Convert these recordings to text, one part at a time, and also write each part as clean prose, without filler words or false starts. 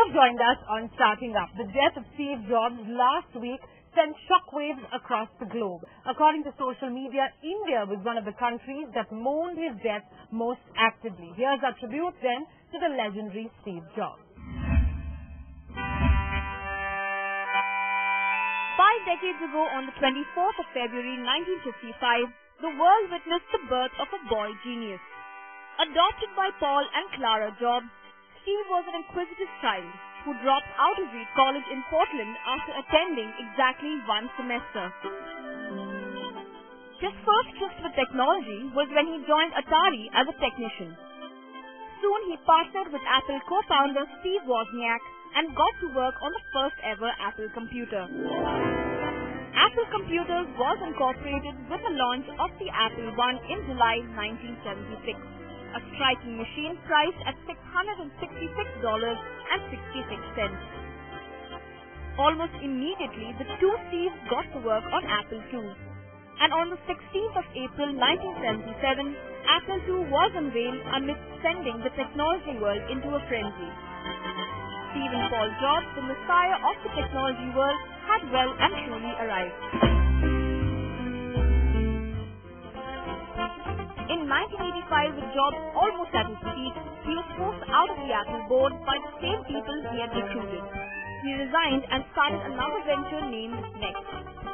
have joined us on Starting Up. The death of Steve Jobs last week sent shockwaves across the globe. According to social media, India was one of the countries that mourned his death most actively. Here's our tribute then to the legendary Steve Jobs. 5 decades ago, on the 24th of February 1955, the world witnessed the birth of a boy genius. Adopted by Paul and Clara Jobs, Steve was an inquisitive child who dropped out of Reed College in Portland after attending exactly one semester. His first tryst with technology was when he joined Atari as a technician. Soon he partnered with Apple co-founder Steve Wozniak and got to work on the first ever Apple computer. Apple Computers was incorporated with the launch of the Apple I in July 1976, a striking machine priced at $666.66. Almost immediately, the two Steves got to work on Apple II. And on the 16th of April 1977, Apple II was unveiled amidst sending the technology world into a frenzy. Steve and Paul Jobs, the messiah of the technology world, had well and truly arrived. In 1985, with Jobs almost at his peak, he was forced out of the Apple board by the same people he had recruited. He resigned and started another venture named Next.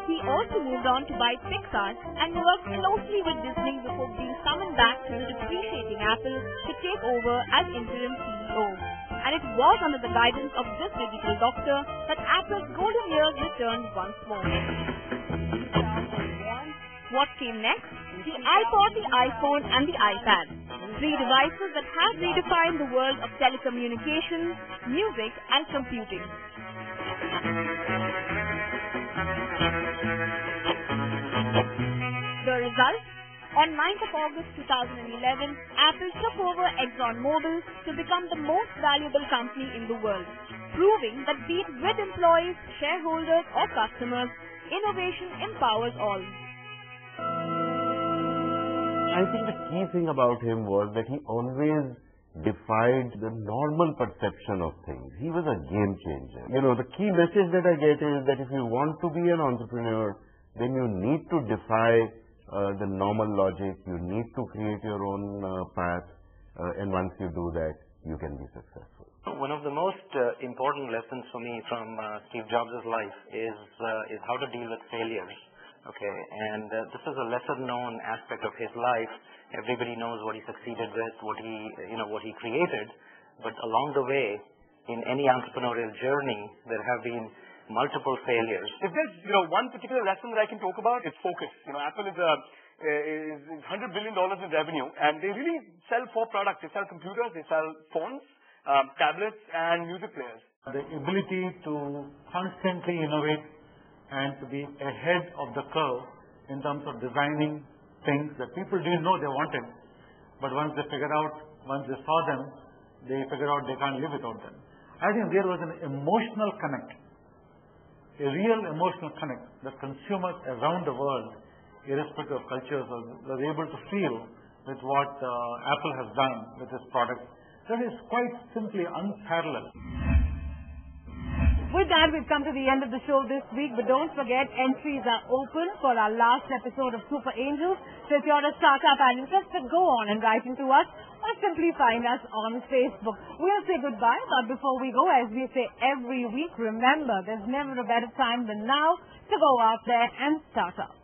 He also moved on to buy Pixar and worked closely with Disney before being summoned back to the depreciating Apple to take over as interim CEO. And it was under the guidance of this digital doctor that Apple's golden years returned once more. What came next? The iPod, the iPhone and the iPad. 3 devices that have redefined the world of telecommunications, music and computing. The result? On 9th of August 2011, Apple took over ExxonMobil to become the most valuable company in the world, proving that be it with employees, shareholders or customers, innovation empowers all. I think the key thing about him was that he always defied the normal perception of things. He was a game changer. The key message that I get is that if you want to be an entrepreneur, then you need to defy the normal logic. You need to create your own path, and once you do that, you can be successful. One of the most important lessons for me from Steve Jobs' life is how to deal with failures. Okay, and this is a lesser-known aspect of his life. Everybody knows what he succeeded with, what he created, but along the way, in any entrepreneurial journey, there have been multiple failures. If there's one particular lesson that I can talk about, it's focus. Apple is $100 billion in revenue, and they really sell 4 products. They sell computers, they sell phones, tablets, and music players. The ability to constantly innovate and to be ahead of the curve in terms of designing things that people didn't know they wanted, but once they saw them, they figured out they can't live without them. I think there was an emotional connect, a real emotional connect that consumers around the world, irrespective of cultures, were able to feel with what Apple has done with its product. That is quite simply unparalleled. With that, we've come to the end of the show this week, but don't forget, entries are open for our last episode of Super Angels. So if you're a startup and interested, go on and write into us or simply find us on Facebook. We'll say goodbye, but before we go, as we say every week, remember, there's never a better time than now to go out there and start up.